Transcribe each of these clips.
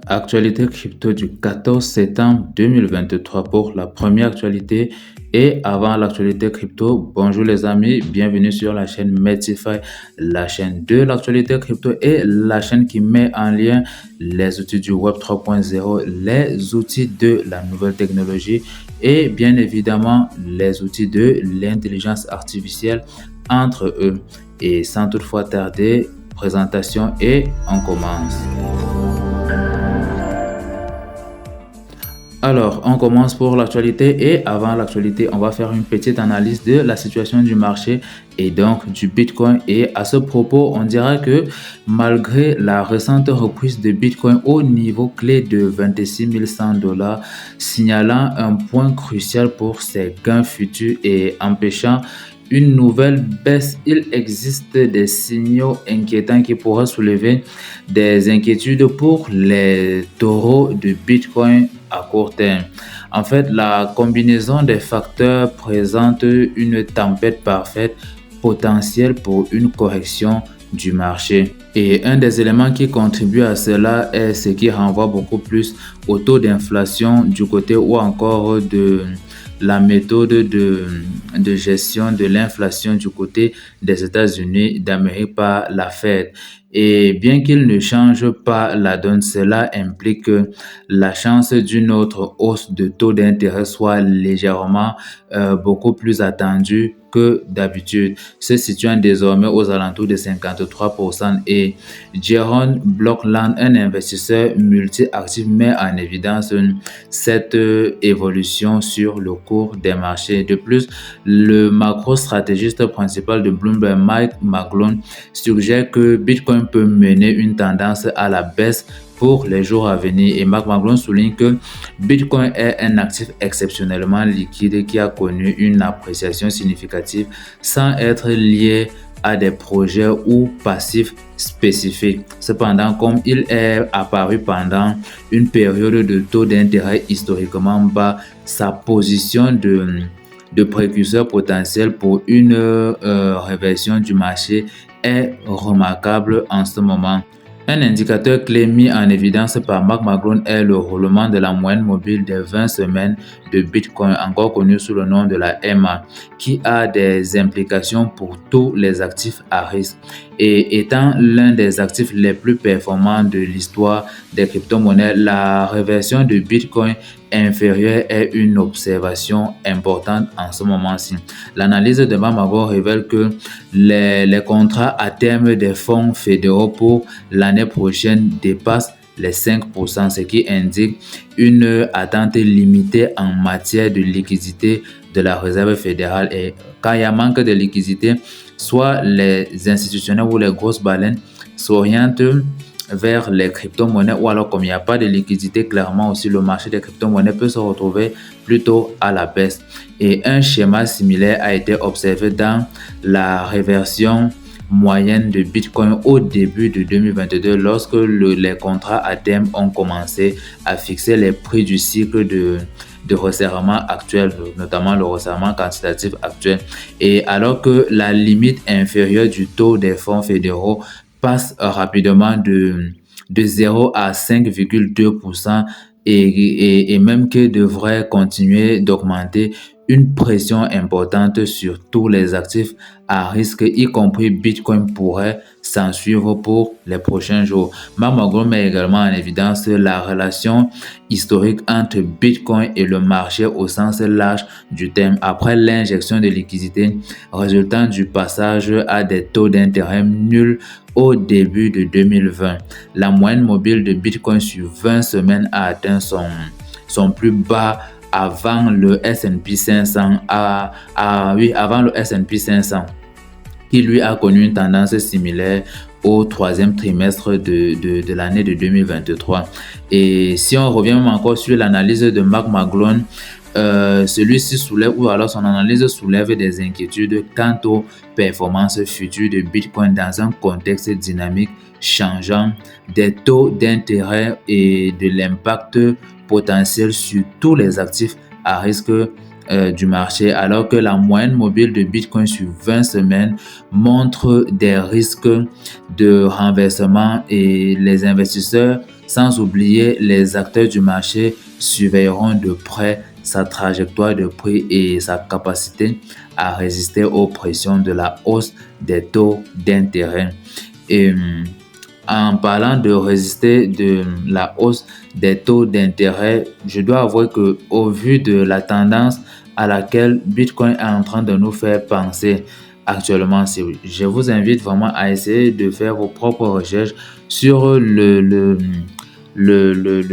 Actualité crypto du 14 septembre 2023 pour la première actualité et avant l'actualité crypto. Bonjour les amis, bienvenue sur la chaîne Medify, la chaîne de l'actualité crypto et la chaîne qui met en lien les outils du Web 3.0, les outils de la nouvelle technologie et bien évidemment les outils de l'intelligence artificielle entre eux. Et sans toutefois tarder, présentation et on commence. Alors, on commence pour l'actualité et avant l'actualité, on va faire une petite analyse de la situation du marché et donc du Bitcoin. Et à ce propos, on dira que malgré la récente reprise de Bitcoin au niveau clé de 26 100 $, signalant un point crucial pour ses gains futurs et empêchant une nouvelle baisse, il existe des signaux inquiétants qui pourraient soulever des inquiétudes pour les taureaux de Bitcoin à court terme. En fait, la combinaison des facteurs présente une tempête parfaite potentielle pour une correction du marché. Et un des éléments qui contribue à cela est ce qui renvoie beaucoup plus au taux d'inflation du côté ou encore de la méthode de gestion de l'inflation du côté des États-Unis d'Amérique par la Fed. Et bien qu'il ne change pas la donne, cela implique que la chance d'une autre hausse de taux d'intérêt soit légèrement beaucoup plus attendue que d'habitude, se situant désormais aux alentours de 53%. Et Jaron Blockland, un investisseur multi-actif, met en évidence cette évolution sur le cours des marchés. De plus, le macro-stratégiste principal de Bloomberg, Mike McGlone, suggère que Bitcoin peut mener une tendance à la baisse pour les jours à venir. Et Mark McGlone souligne que Bitcoin est un actif exceptionnellement liquide qui a connu une appréciation significative sans être lié à des projets ou passifs spécifiques. Cependant, comme il est apparu pendant une période de taux d'intérêt historiquement bas, sa position de précurseur potentiel pour une réversion du marché est remarquable en ce moment. Un indicateur clé mis en évidence par Mark McGlone est le roulement de la moyenne mobile des 20 semaines de Bitcoin, encore connu sous le nom de la MA, qui a des implications pour tous les actifs à risque. Et étant l'un des actifs les plus performants de l'histoire des crypto-monnaies, la réversion de Bitcoin inférieure est une observation importante en ce moment-ci. L'analyse de Mamago révèle que les contrats à terme des fonds fédéraux pour l'année prochaine dépassent les 5%, ce qui indique une attente limitée en matière de liquidité de la Réserve fédérale. Et quand il y a manque de liquidité, soit les institutionnels ou les grosses baleines s'orientent vers les crypto-monnaies, ou alors comme il n'y a pas de liquidité, clairement aussi le marché des crypto-monnaies peut se retrouver plutôt à la baisse. Et un schéma similaire a été observé dans la réversion moyenne de Bitcoin au début de 2022 lorsque les contrats à terme ont commencé à fixer les prix du cycle de resserrement actuel, notamment le resserrement quantitatif actuel. Et alors que la limite inférieure du taux des fonds fédéraux passe rapidement de 0 à 5,2% et même que devrait continuer d'augmenter, une pression importante sur tous les actifs à risque, y compris Bitcoin, pourrait s'en suivre pour les prochains jours. Mark met également en évidence la relation historique entre Bitcoin et le marché au sens large du terme. Après l'injection de liquidité résultant du passage à des taux d'intérêt nuls au début de 2020, la moyenne mobile de Bitcoin sur 20 semaines a atteint son plus bas avant le S&P 500, avant le S&P 500, qui lui a connu une tendance similaire au troisième trimestre de l'année de 2023. Et si on revient même encore sur l'analyse de Mark McGlone, celui-ci soulève, ou alors son analyse soulève des inquiétudes quant aux performances futures de Bitcoin dans un contexte dynamique changeant des taux d'intérêt et de l'impact potentiel sur tous les actifs à risque du marché, alors que la moyenne mobile de Bitcoin sur 20 semaines montre des risques de renversement et les investisseurs, sans oublier les acteurs du marché, surveilleront de près sa trajectoire de prix et sa capacité à résister aux pressions de la hausse des taux d'intérêt. Et en parlant de résister de la hausse des taux d'intérêt, je dois avouer que au vu de la tendance à laquelle Bitcoin est en train de nous faire penser actuellement, je vous invite vraiment à essayer de faire vos propres recherches sur le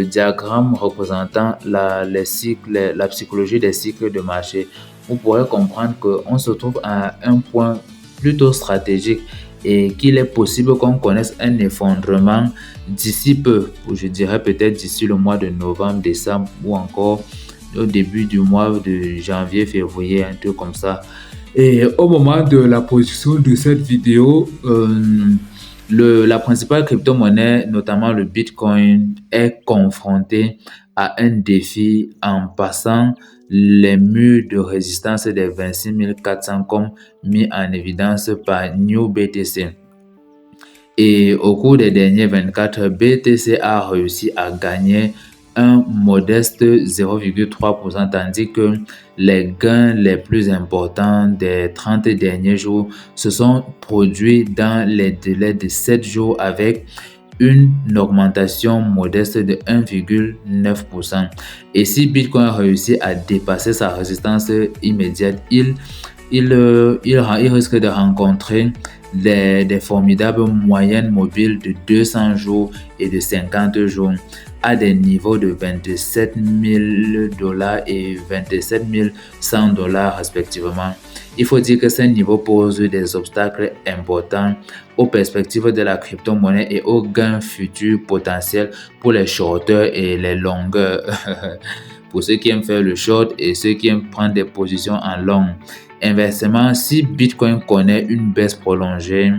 diagramme représentant les cycles, la psychologie des cycles de marché. Vous pourrez comprendre qu'on se trouve à un point plutôt stratégique et qu'il est possible qu'on connaisse un effondrement d'ici peu, ou je dirais peut-être d'ici le mois de novembre, décembre ou encore au début du mois de janvier, février, un truc comme ça. Et au moment de la production de cette vidéo, la principale crypto-monnaie, notamment le Bitcoin, est confrontée à un défi en passant les murs de résistance des 26 400 comme mis en évidence par New BTC. Et au cours des derniers 24 heures, BTC a réussi à gagner un modeste 0,3%, tandis que les gains les plus importants des 30 derniers jours se sont produits dans les délais de 7 jours avec une augmentation modeste de 1,9%. Et si Bitcoin réussit à dépasser sa résistance immédiate, il risque de rencontrer des formidables moyennes mobiles de 200 jours et de 50 jours à des niveaux de 27 000 dollars et 27 100 dollars respectivement. Il faut dire que ces niveaux posent des obstacles importants aux perspectives de la crypto-monnaie et aux gains futurs potentiels pour les shorteurs et les longueurs. Pour ceux qui aiment faire le short et ceux qui aiment prendre des positions en long. Inversement, si Bitcoin connaît une baisse prolongée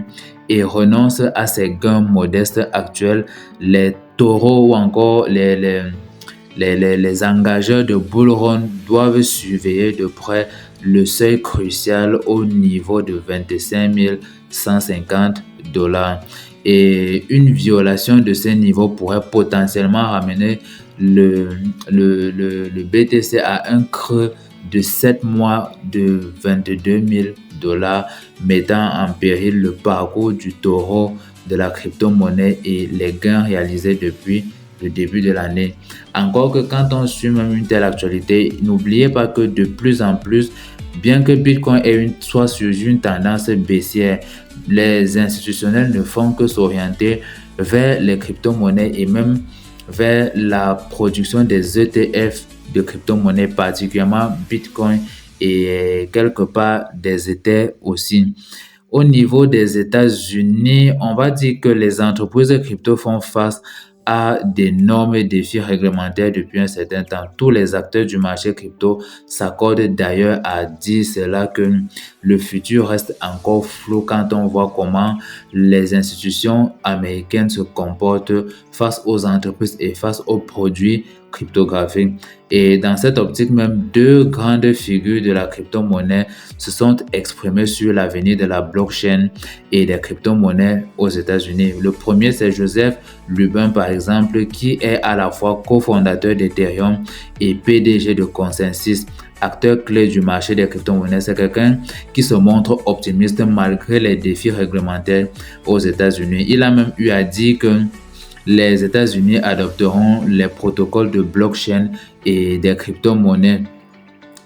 et renonce à ses gains modestes actuels, les taureaux ou encore les engageurs de bull run doivent surveiller de près le seuil crucial au niveau de 25 150 dollars. Et une violation de ce niveau pourrait potentiellement ramener le BTC à un creux de 7 mois de 22 000 dollars, mettant en péril le parcours du taureau de la crypto-monnaie et les gains réalisés depuis le début de l'année. Encore que quand on suit même une telle actualité, n'oubliez pas que de plus en plus, bien que Bitcoin soit sur une tendance baissière, les institutionnels ne font que s'orienter vers les crypto-monnaies et même vers la production des ETF de crypto-monnaies, particulièrement Bitcoin et quelque part des Ethers aussi. Au niveau des États-Unis, on va dire que les entreprises crypto font face à d'énormes défis réglementaires depuis un certain temps. Tous les acteurs du marché crypto s'accordent d'ailleurs à dire cela que le futur reste encore flou quand on voit comment les institutions américaines se comportent face aux entreprises et face aux produits cryptographiques. Et dans cette optique même, deux grandes figures de la crypto-monnaie se sont exprimées sur l'avenir de la blockchain et des crypto-monnaies aux États-Unis. Le premier, c'est Joseph Lubin, par exemple, qui est à la fois cofondateur d'Ethereum et PDG de Consensus, acteur clé du marché des crypto-monnaies. C'est quelqu'un qui se montre optimiste malgré les défis réglementaires aux États-Unis. Il a même eu à dire que les États-Unis adopteront les protocoles de blockchain et des crypto-monnaies.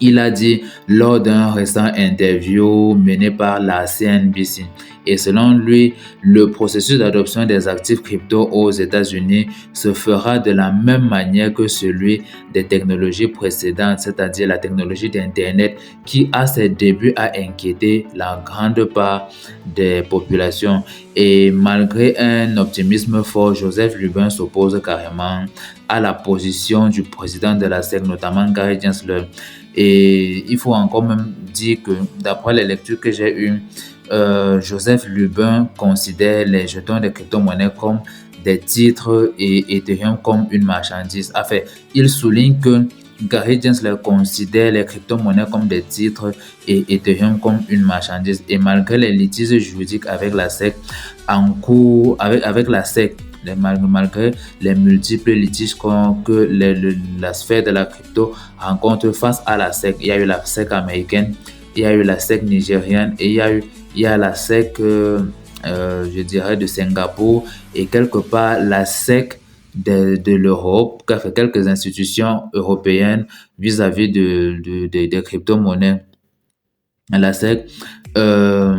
Il a dit lors d'un récent interview mené par la CNBC. Et selon lui, le processus d'adoption des actifs crypto aux États-Unis se fera de la même manière que celui des technologies précédentes, c'est-à-dire la technologie d'Internet qui, à ses débuts, a inquiété la grande part des populations. Et malgré un optimisme fort, Joseph Lubin s'oppose carrément à la position du président de la SEC, notamment Gary Gensler. Et il faut encore même dire que d'après les lectures que j'ai eues, Joseph Lubin considère les jetons de crypto-monnaies comme des titres et Ethereum comme une marchandise. En fait, il souligne que Gary Gensler considère les crypto-monnaies comme des titres et Ethereum comme une marchandise. Et malgré les litiges juridiques avec la SEC en cours, avec la SEC, malgré les multiples litiges la sphère de la crypto rencontre face à la SEC. Il y a eu la SEC américaine, il y a eu la SEC nigérienne et il y a la SEC, je dirais, de Singapour et quelque part la SEC de l'Europe, quelques institutions européennes vis-à-vis des crypto-monnaies. La SEC a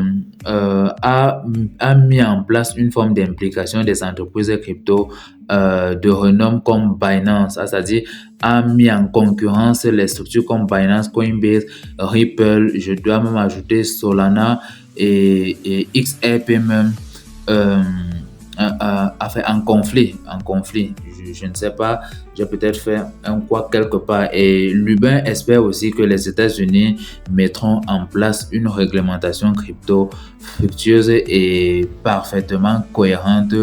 mis en place une forme d'implication des entreprises crypto de renom comme Binance, c'est-à-dire a mis en concurrence les structures comme Binance, Coinbase, Ripple, je dois même ajouter Solana et XRP même, fait en conflit. Je ne sais pas, j'ai peut-être fait un quoi quelque part. Et Lubin espère aussi que les États-Unis mettront en place une réglementation crypto fructueuse et parfaitement cohérente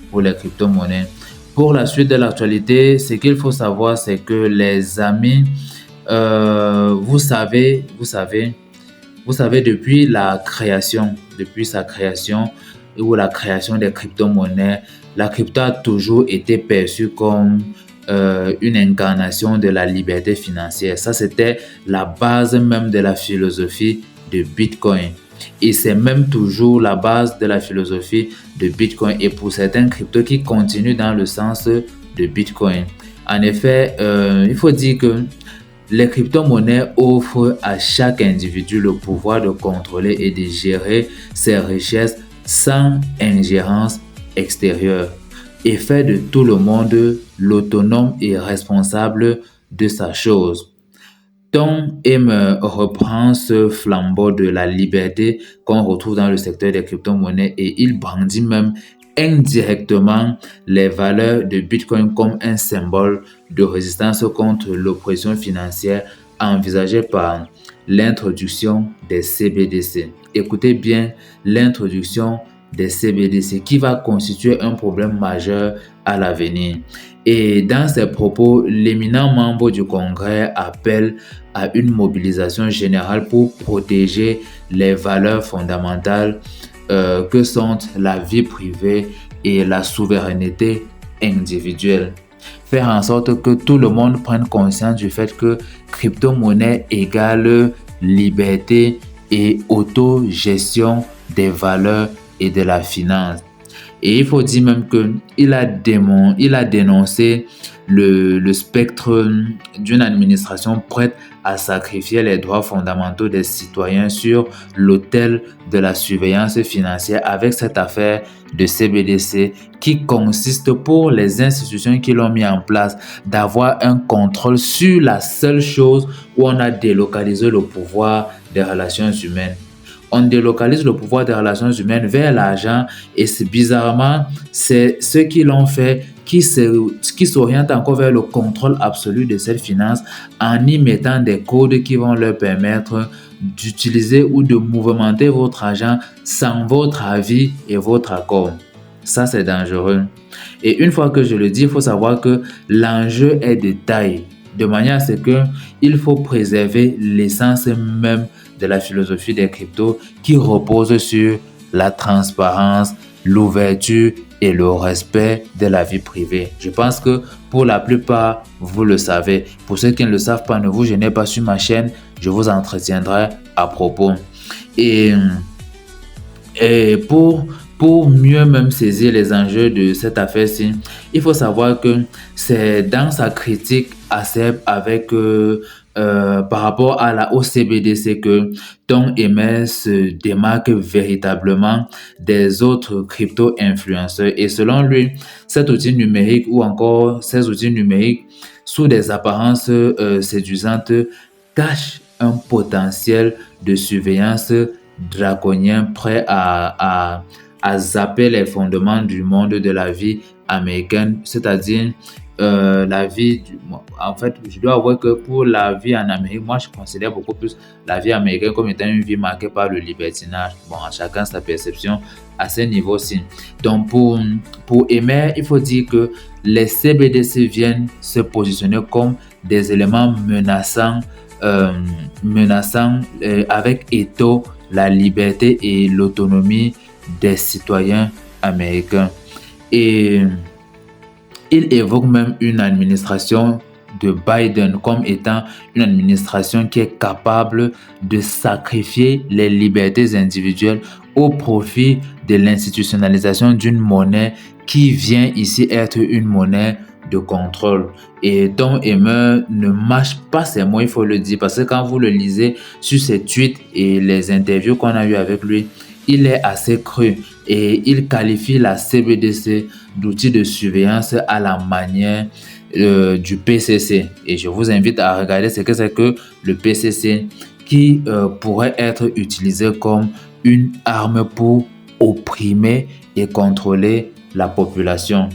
pour les crypto-monnaies. Pour la suite de l'actualité, ce qu'il faut savoir, c'est que les amis, vous savez, depuis sa création ou la création des crypto-monnaies, la crypto a toujours été perçue comme une incarnation de la liberté financière. Ça, c'était la base même de la philosophie de Bitcoin. Et c'est même toujours la base de la philosophie de Bitcoin. Et pour certains cryptos qui continuent dans le sens de Bitcoin. En effet, il faut dire que les crypto-monnaies offrent à chaque individu le pouvoir de contrôler et de gérer ses richesses sans ingérence extérieure et fait de tout le monde l'autonome et responsable de sa chose. Tom aime reprend ce flambeau de la liberté qu'on retrouve dans le secteur des crypto-monnaies et il brandit même indirectement les valeurs de Bitcoin comme un symbole de résistance contre l'oppression financière envisagée par l'introduction des CBDC. Écoutez bien, l'introduction des CBDC qui va constituer un problème majeur à l'avenir. Et dans ses propos, l'éminent membre du Congrès appelle à une mobilisation générale pour protéger les valeurs fondamentales que sont la vie privée et la souveraineté individuelle. Faire en sorte que tout le monde prenne conscience du fait que crypto-monnaie égale liberté et autogestion des valeurs et de la finance. Et il faut dire même qu'il a dénoncé le spectre d'une administration prête à sacrifier les droits fondamentaux des citoyens sur l'autel de la surveillance financière avec cette affaire de CBDC qui consiste pour les institutions qui l'ont mis en place d'avoir un contrôle sur la seule chose où on a délocalisé le pouvoir des relations humaines. On délocalise le pouvoir des relations humaines vers l'argent et bizarrement, c'est ceux qui l'ont fait qui s'orientent encore vers le contrôle absolu de cette finance en y mettant des codes qui vont leur permettre d'utiliser ou de mouvementer votre argent sans votre avis et votre accord. Ça, c'est dangereux. Et une fois que je le dis, il faut savoir que l'enjeu est de taille, de manière à ce qu'il faut préserver l'essence même de la philosophie des cryptos qui repose sur la transparence, l'ouverture et le respect de la vie privée. Je pense que pour la plupart, vous le savez. Pour ceux qui ne le savent pas, ne vous gênez pas sur ma chaîne, je vous entretiendrai à propos. Et pour mieux même saisir les enjeux de cette affaire-ci, il faut savoir que c'est dans sa critique avec par rapport au CBDC que Tom Emmer se démarque véritablement des autres crypto-influenceurs. Et selon lui, cet outil numérique ou encore ces outils numériques, sous des apparences séduisantes, cachent un potentiel de surveillance draconien prêt à zapper les fondements du monde de la vie américaine, c'est-à-dire la vie en fait, je dois avouer que pour la vie en Amérique, moi je considère beaucoup plus la vie américaine comme étant une vie marquée par le libertinage. Bon, à chacun sa perception à ce niveau-ci. Donc pour Emmer, il faut dire que les CBDC viennent se positionner comme des éléments menaçant avec étau la liberté et l'autonomie des citoyens américains. Et il évoque même une administration de Biden comme étant une administration qui est capable de sacrifier les libertés individuelles au profit de l'institutionnalisation d'une monnaie qui vient ici être une monnaie de contrôle. Et Tom Emmer ne mâche pas ses mots, il faut le dire, parce que quand vous le lisez sur ses tweets et les interviews qu'on a eues avec lui, il est assez cru et il qualifie la CBDC d'outil de surveillance à la manière du PCC. Et je vous invite à regarder ce que c'est que le PCC, qui pourrait être utilisé comme une arme pour opprimer et contrôler la population.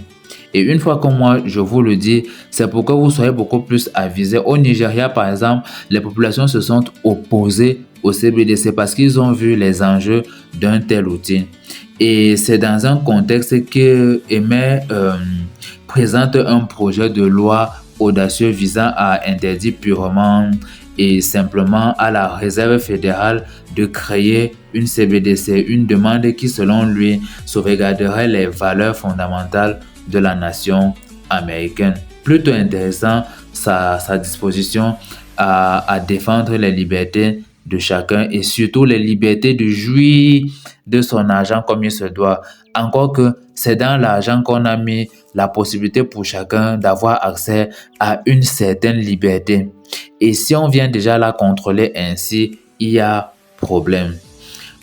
Et une fois que moi, je vous le dis, c'est pour que vous soyez beaucoup plus avisés. Au Nigeria, par exemple, les populations se sont opposées au CBDC parce qu'ils ont vu les enjeux d'un tel outil. Et c'est dans un contexte que Emmer présente un projet de loi audacieux visant à interdire purement et simplement à la Réserve fédérale de créer une CBDC, une demande qui, selon lui, sauvegarderait les valeurs fondamentales de la nation américaine. Plutôt intéressant sa disposition à défendre les libertés de chacun et surtout les libertés de jouir de son argent comme il se doit. Encore que c'est dans l'argent qu'on a mis la possibilité pour chacun d'avoir accès à une certaine liberté. Et si on vient déjà la contrôler ainsi, il y a problème.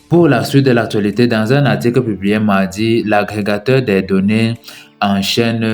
Pour la suite de l'actualité, dans un article publié mardi, l'agrégateur des données en chaîne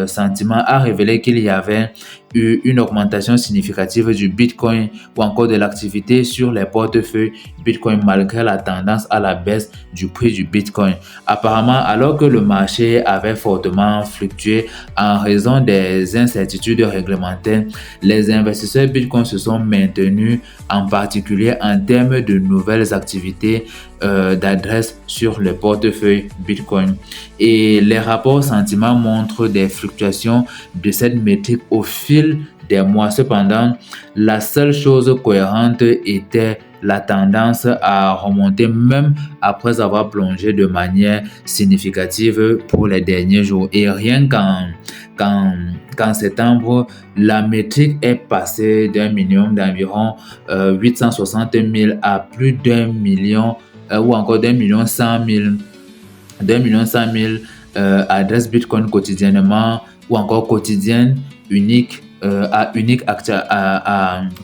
Sentiment a révélé qu'il y avait eu une augmentation significative du Bitcoin ou encore de l'activité sur les portefeuilles Bitcoin malgré la tendance à la baisse du prix du Bitcoin. Apparemment, alors que le marché avait fortement fluctué en raison des incertitudes réglementaires, les investisseurs Bitcoin se sont maintenus, en particulier en termes de nouvelles activités d'adresse sur le portefeuille Bitcoin. Et les rapports Sentiment montrent des fluctuations de cette métrique au fil des mois. Cependant, la seule chose cohérente était la tendance à remonter même après avoir plongé de manière significative pour les derniers jours. Et rien qu'en septembre, la métrique est passée d'un minimum d'environ 860 000 à plus d'1 million ou encore d'1 million 100 000 adresses Bitcoin quotidiennement ou encore quotidienne unique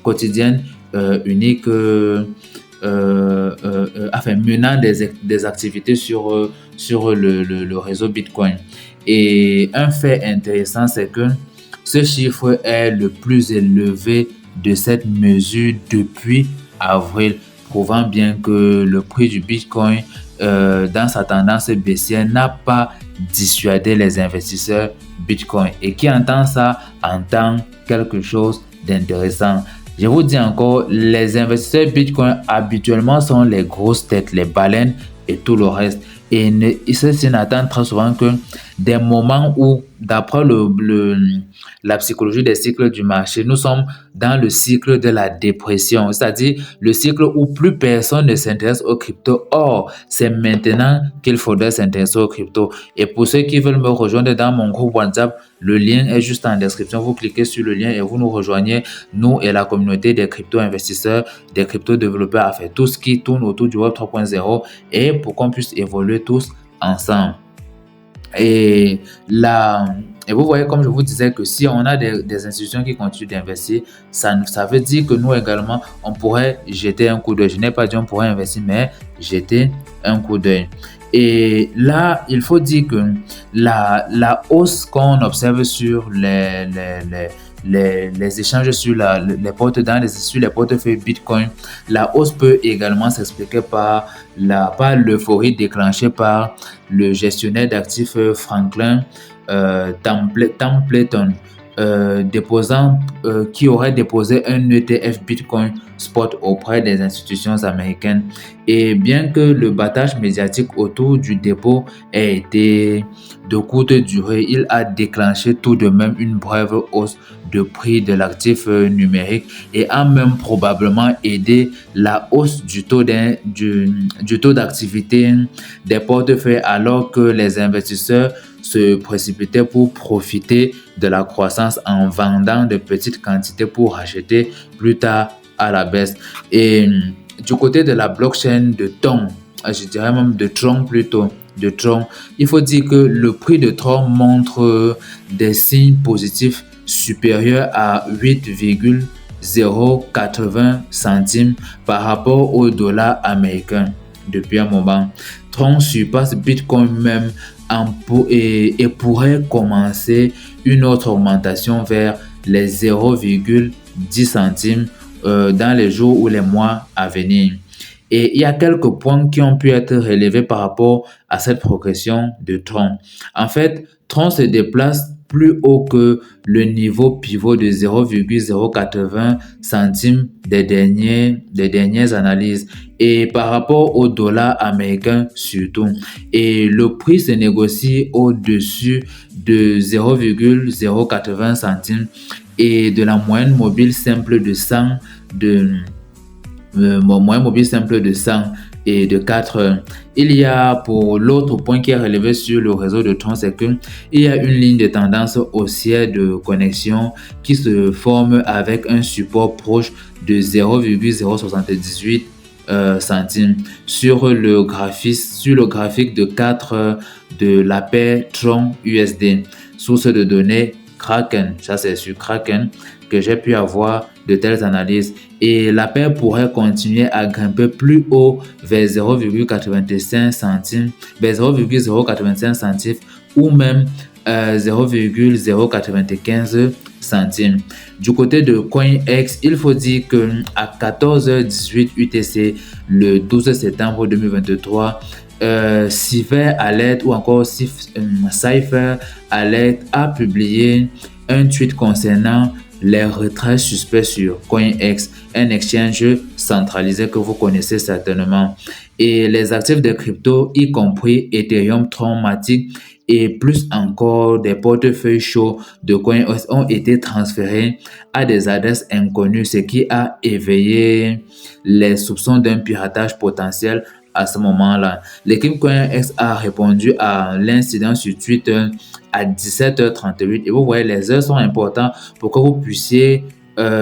quotidienne unique menant des activités sur le réseau Bitcoin. Et un fait intéressant, c'est que ce chiffre est le plus élevé de cette mesure depuis avril, prouvant bien que le prix du Bitcoin dans sa tendance baissière n'a pas dissuadé les investisseurs Bitcoin. Et qui entend ça entend quelque chose d'intéressant. Je vous dis encore, les investisseurs Bitcoin habituellement sont les grosses têtes, les baleines et tout le reste. Et ceux-ci n'attendent très souvent que des moments où, d'après la psychologie des cycles du marché, nous sommes dans le cycle de la dépression, c'est-à-dire le cycle où plus personne ne s'intéresse aux cryptos. Or, c'est maintenant qu'il faudrait s'intéresser aux cryptos. Et pour ceux qui veulent me rejoindre dans mon groupe WhatsApp, le lien est juste en description. Vous cliquez sur le lien et vous nous rejoignez, nous et la communauté des crypto-investisseurs, des crypto-développeurs, à faire tout ce qui tourne autour du Web 3.0 et pour qu'on puisse évoluer tous ensemble. Et vous voyez, comme je vous disais, que si on a des institutions qui continuent d'investir, ça veut dire que nous également, on pourrait jeter un coup d'œil. Je n'ai pas dit on pourrait investir, mais jeter un coup d'œil. Et là, il faut dire que la hausse qu'on observe sur les échanges sur les portefeuilles Bitcoin, la hausse peut également s'expliquer par l'euphorie déclenchée par le gestionnaire d'actifs Franklin Templeton, qui aurait déposé un ETF Bitcoin spot auprès des institutions américaines. Et bien que le battage médiatique autour du dépôt ait été de courte durée, il a déclenché tout de même une brève hausse de prix de l'actif numérique et a même probablement aidé la hausse du taux d'activité des portefeuilles alors que les investisseurs se précipitaient pour profiter de la croissance en vendant de petites quantités pour acheter plus tard à la baisse. Et du côté de la blockchain de Tron, je dirais même de Tron plutôt, de Tron, il faut dire que le prix de Tron montre des signes positifs supérieurs à 8,080 centimes par rapport au dollar américain depuis un moment. Tron surpasse Bitcoin même et pourrait commencer une autre augmentation vers les 0,10 centimes dans les jours ou les mois à venir. Et il y a quelques points qui ont pu être relevés par rapport à cette progression de Tron. En fait, Tron se déplace plus haut que le niveau pivot de 0,080 centimes des dernières analyses et par rapport au dollar américain surtout. Et le prix se négocie au-dessus de 0,080 centimes et de la moyenne mobile simple de 100 moyenne mobile simple de 100 et de 4 heures. Il y a pour l'autre point qui est relevé sur le réseau de Tron, c'est qu'il y a une ligne de tendance haussière de connexion qui se forme avec un support proche de 0,078 centimes sur le graphique de 4 heures de la paire Tron USD, source de données Kraken. Ça, c'est sur Kraken que j'ai pu avoir de telles analyses. Et la paire pourrait continuer à grimper plus haut vers 0,85 centimes, vers 0,085 centimes ou même 0,095 centimes. Du côté de CoinEx, il faut dire que à 14h18 UTC le 12 septembre 2023, Cypher Alert ou encore Cypher Alert a publié un tweet concernant les retraits suspects sur CoinEx, un exchange centralisé que vous connaissez certainement. Et les actifs de crypto, y compris Ethereum, Tron, Matic et plus encore des portefeuilles chauds de CoinEx ont été transférés à des adresses inconnues, ce qui a éveillé les soupçons d'un piratage potentiel à ce moment-là. L'équipe CoinEx a répondu à l'incident sur Twitter à 17h38 et vous voyez, les heures sont importantes pour que vous puissiez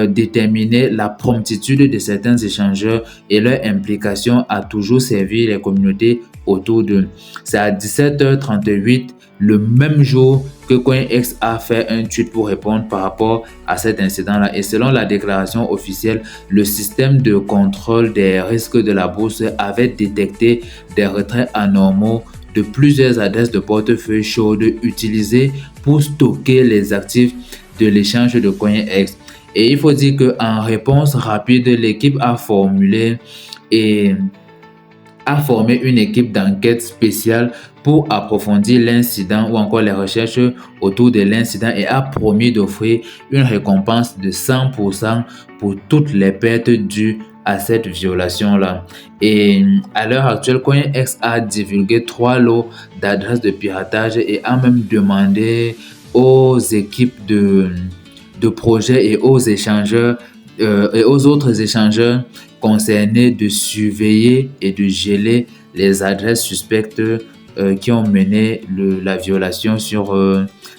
déterminer la promptitude de certains échangeurs et leur implication à toujours servir les communautés autour d'eux. C'est à 17h38 le même jour que CoinEx a fait un tweet pour répondre par rapport à cet incident-là. Et selon la déclaration officielle, le système de contrôle des risques de la bourse avait détecté des retraits anormaux de plusieurs adresses de portefeuille chaudes utilisées pour stocker les actifs de l'échange de CoinEx. Et il faut dire qu'en réponse rapide, l'équipe a formé une équipe d'enquête spéciale pour approfondir l'incident ou encore les recherches autour de l'incident et a promis d'offrir une récompense de 100% pour toutes les pertes dues à cette violation-là. Et à l'heure actuelle, CoinEx a divulgué 3 lots d'adresses de piratage et a même demandé aux équipes de projets et aux échangeurs et aux autres échangeurs concernés de surveiller et de geler les adresses suspectes qui ont mené la violation sur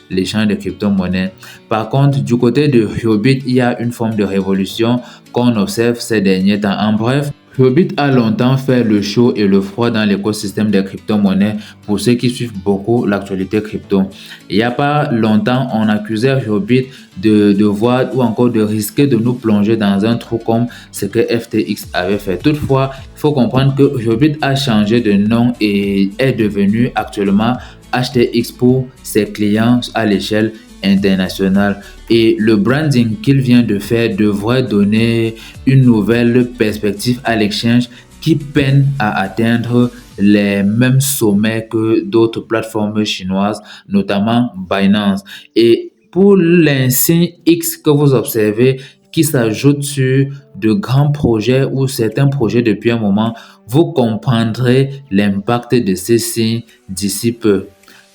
l'échange de crypto-monnaies. Par contre, du côté de Huobi, il y a une forme de révolution qu'on observe ces derniers temps. En bref, Huobi a longtemps fait le chaud et le froid dans l'écosystème des crypto-monnaies pour ceux qui suivent beaucoup l'actualité crypto. Il n'y a pas longtemps, on accusait Huobi de voir ou encore de risquer de nous plonger dans un trou comme ce que FTX avait fait. Toutefois, il faut comprendre que Huobi a changé de nom et est devenu actuellement HTX pour ses clients à l'échelle internationale. Et le branding qu'il vient de faire devrait donner une nouvelle perspective à l'exchange qui peine à atteindre les mêmes sommets que d'autres plateformes chinoises, notamment Binance. Et pour l'insigne X que vous observez qui s'ajoute sur de grands projets ou certains projets depuis un moment, vous comprendrez l'impact de ces signes d'ici peu.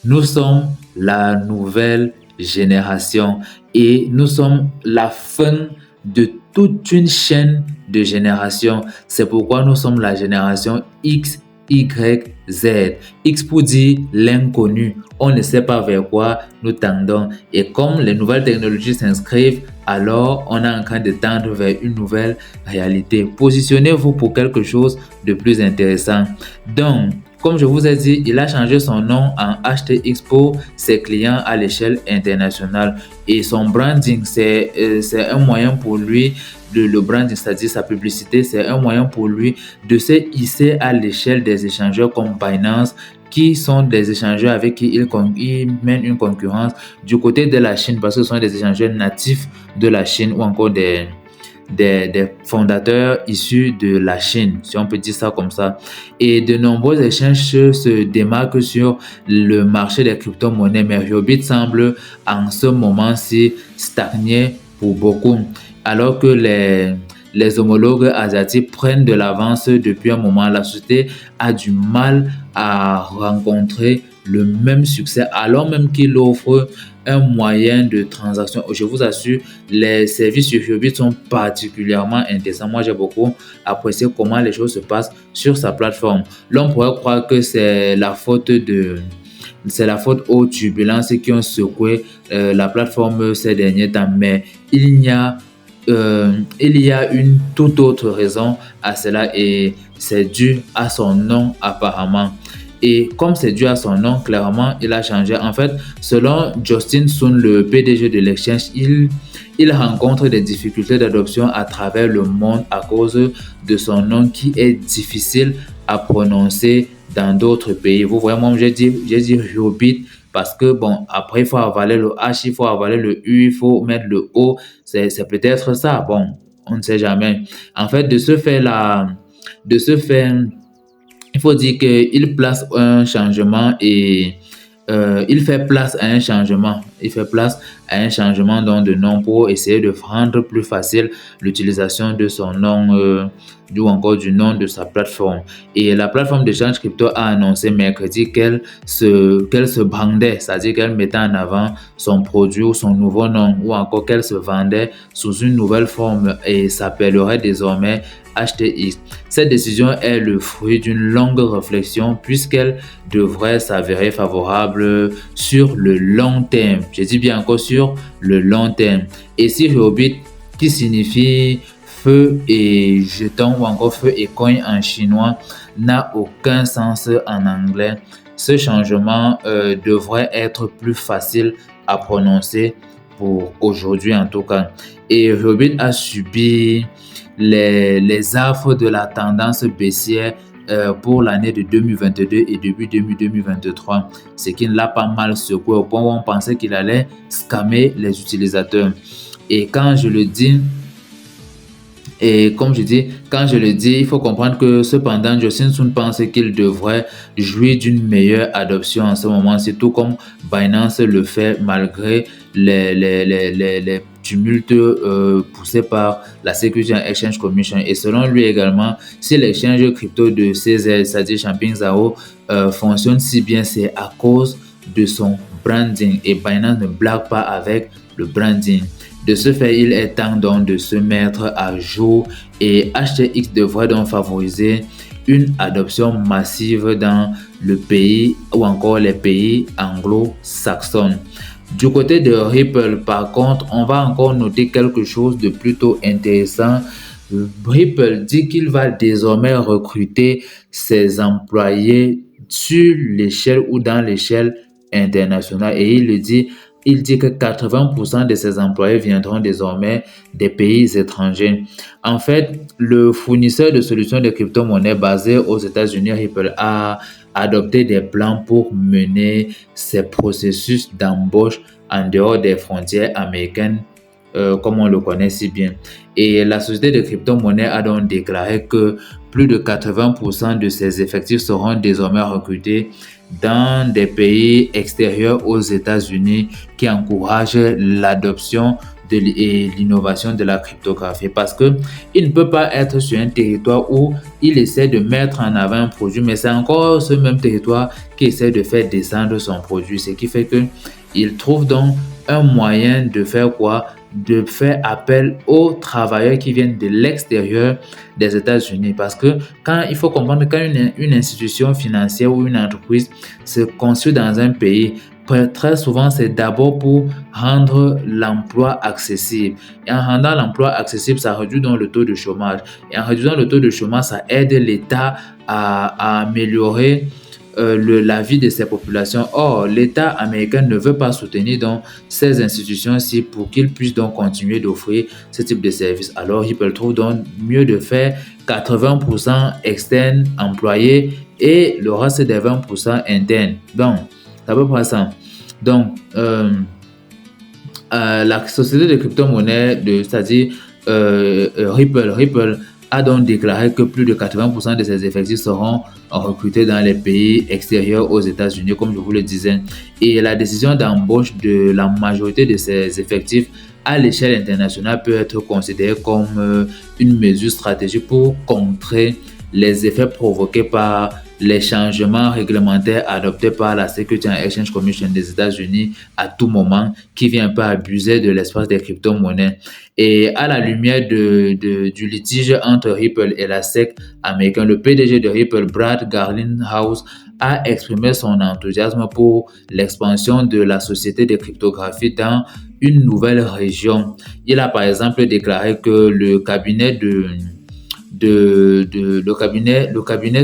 Nous sommes la nouvelle génération et nous sommes la fin de toute une chaîne de générations. C'est pourquoi nous sommes la génération X, Y, Z. X pour dire l'inconnu. On ne sait pas vers quoi nous tendons. Et comme les nouvelles technologies s'inscrivent, alors on est en train de tendre vers une nouvelle réalité. Positionnez-vous pour quelque chose de plus intéressant. Donc, comme je vous ai dit, il a changé son nom en HTX pour ses clients à l'échelle internationale. Et son branding, c'est un moyen pour lui, le branding, c'est-à-dire sa publicité, c'est un moyen pour lui de se hisser à l'échelle des échangeurs comme Binance, qui sont des échangeurs avec qui il mène une concurrence du côté de la Chine, parce que ce sont des échangeurs natifs de la Chine ou encore des fondateurs issus de la Chine, si on peut dire ça comme ça. Et de nombreux échanges se démarquent sur le marché des crypto-monnaies, mais Huobi semble en ce moment-ci stagner pour beaucoup, alors que les homologues asiatiques prennent de l'avance depuis un moment. La société a du mal à rencontrer le même succès, alors même qu'il offre un moyen de transaction. Je vous assure, les services sur Huobi sont particulièrement intéressants. Moi, j'ai beaucoup apprécié comment les choses se passent sur sa plateforme. L'on pourrait croire que c'est la faute aux turbulences qui ont secoué la plateforme ces derniers temps, mais il y a une toute autre raison à cela et c'est dû à son nom apparemment. Et comme c'est dû à son nom, clairement, il a changé. En fait, selon Justin Sun, le PDG de l'exchange, il rencontre des difficultés d'adoption à travers le monde à cause de son nom qui est difficile à prononcer dans d'autres pays. Vous voyez, moi, j'ai dit Huobi parce que, bon, après, il faut avaler le H, il faut avaler le U, il faut mettre le O. C'est peut-être ça. Bon, on ne sait jamais. En fait, de ce fait, il faut dire qu'il place un changement et il fait place à un changement. Il fait place à un changement de nom pour essayer de rendre plus facile l'utilisation de son nom ou encore du nom de sa plateforme. Et la plateforme d'échange crypto a annoncé mercredi qu'elle se brandait, c'est-à-dire qu'elle mettait en avant son produit ou son nouveau nom ou encore qu'elle se vendait sous une nouvelle forme et s'appellerait désormais HTX. Cette décision est le fruit d'une longue réflexion puisqu'elle devrait s'avérer favorable sur le long terme. Je dis bien encore sur le long terme. Et si Huobi, qui signifie feu et jeton ou encore feu et coin en chinois, n'a aucun sens en anglais, ce changement devrait être plus facile à prononcer pour aujourd'hui en tout cas. Et Huobi a subi les affres de la tendance baissière pour l'année de 2022 et début 2023, ce qui l'a pas mal secoué au point où on pensait qu'il allait scammer les utilisateurs. Et quand je le dis, il faut comprendre que cependant, Justin Sun pense qu'il devrait jouir d'une meilleure adoption en ce moment, c'est tout comme Binance le fait malgré les tumultes poussés par la Securities and Exchange Commission. Et selon lui également, si l'exchange crypto de CZ, c'est-à-dire Champing Zao, fonctionne si bien, c'est à cause de son branding. Et Binance ne blague pas avec le branding. De ce fait, il est temps donc de se mettre à jour et HTX devrait donc favoriser une adoption massive dans le pays ou encore les pays anglo-saxons. Du côté de Ripple, par contre, on va encore noter quelque chose de plutôt intéressant. Ripple dit qu'il va désormais recruter ses employés sur l'échelle ou dans l'échelle internationale et il dit que 80% de ses employés viendront désormais des pays étrangers. En fait, le fournisseur de solutions de crypto-monnaies basé aux États-Unis, Ripple, a adopté des plans pour mener ses processus d'embauche en dehors des frontières américaines, comme on le connaît si bien. Et la société de crypto-monnaies a donc déclaré que plus de 80% de ses effectifs seront désormais recrutés dans des pays extérieurs aux États-Unis qui encouragent l'adoption et l'innovation de la cryptographie, parce que il ne peut pas être sur un territoire où il essaie de mettre en avant un produit, mais c'est encore ce même territoire qui essaie de faire descendre son produit, ce qui fait que il trouve donc un moyen de faire quoi? De faire appel aux travailleurs qui viennent de l'extérieur des États-Unis, parce que quand il faut comprendre, quand une institution financière ou une entreprise se construit dans un pays, très souvent, c'est d'abord pour rendre l'emploi accessible. Et en rendant l'emploi accessible, ça réduit donc le taux de chômage. Et en réduisant le taux de chômage, ça aide l'État à améliorer la vie de ces populations. Or, l'État américain ne veut pas soutenir donc ces institutions-ci pour qu'ils puissent donc continuer d'offrir ce type de services. Alors, il peut trouver donc mieux de faire 80% externes employés et le reste des 20% internes. Donc, c'est à peu près ça. Donc, la société de crypto-monnaie, c'est-à-dire Ripple a donc déclaré que plus de 80% de ses effectifs seront recrutés dans les pays extérieurs aux États-Unis, comme je vous le disais. Et la décision d'embauche de la majorité de ses effectifs à l'échelle internationale peut être considérée comme une mesure stratégique pour contrer les effets provoqués par les changements réglementaires adoptés par la Securities and Exchange Commission des États-Unis à tout moment, qui vient un peu abuser de l'espace des crypto-monnaies. Et à la lumière du litige entre Ripple et la SEC américaine, le PDG de Ripple, Brad Garlinghouse, a exprimé son enthousiasme pour l'expansion de la société de cryptographie dans une nouvelle région. Il a par exemple déclaré que le cabinet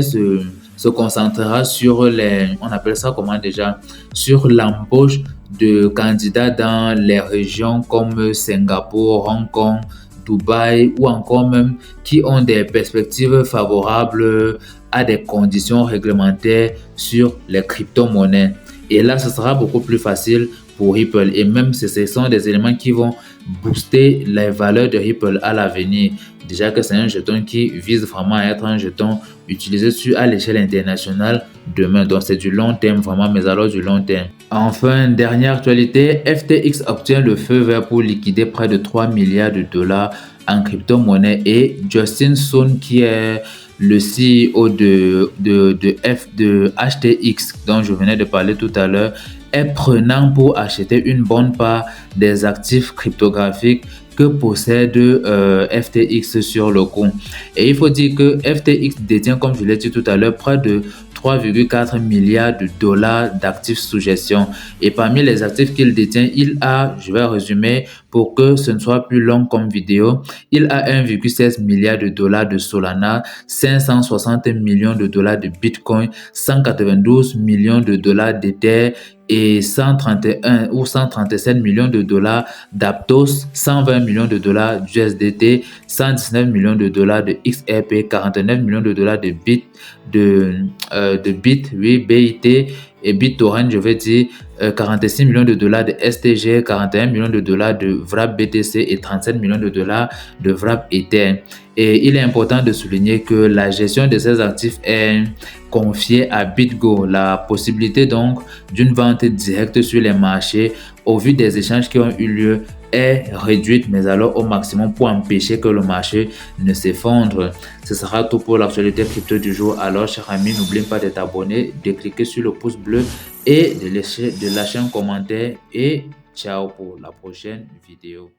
se concentrera sur on appelle ça comment déjà, sur l'embauche de candidats dans les régions comme Singapour, Hong Kong, Dubaï, ou encore même qui ont des perspectives favorables à des conditions réglementaires sur les crypto-monnaies. Et là, ce sera beaucoup plus facile pour Ripple, et même ce sont des éléments qui vont booster les valeurs de Ripple à l'avenir. Déjà que c'est un jeton qui vise vraiment à être un jeton utilisé à l'échelle internationale demain. Donc c'est du long terme vraiment, mais alors du long terme. Enfin, dernière actualité, FTX obtient le feu vert pour liquider près de 3 milliards de dollars en crypto-monnaie, et Justin Sun, qui est le CEO de HTX dont je venais de parler tout à l'heure, est prenant pour acheter une bonne part des actifs cryptographiques que possède FTX sur le compte. Et il faut dire que FTX détient, comme je l'ai dit tout à l'heure, près de 3,4 milliards de dollars d'actifs sous gestion. Et parmi les actifs qu'il détient, il a, je vais résumer pour que ce ne soit plus long comme vidéo, il a 1,16 milliard de dollars de Solana, 560 millions de dollars de Bitcoin, 192 millions de dollars d'Ether et 131 ou 137 millions de dollars d'Aptos, 120 millions de dollars d'USDT, 119 millions de dollars de XRP, 49 millions de dollars de BIT et BitTorrent, je vais dire, 46 millions de dollars de STG, 41 millions de dollars de Wrap BTC et 37 millions de dollars de Wrap Ether. Et il est important de souligner que la gestion de ces actifs est confiée à BitGo. La possibilité donc d'une vente directe sur les marchés au vu des échanges qui ont eu lieu est réduite, mais alors au maximum pour empêcher que le marché ne s'effondre. Ce sera tout pour l'actualité crypto du jour. Alors, chers amis, n'oubliez pas de t'abonner, de cliquer sur le pouce bleu et de lâcher un commentaire. Et ciao pour la prochaine vidéo.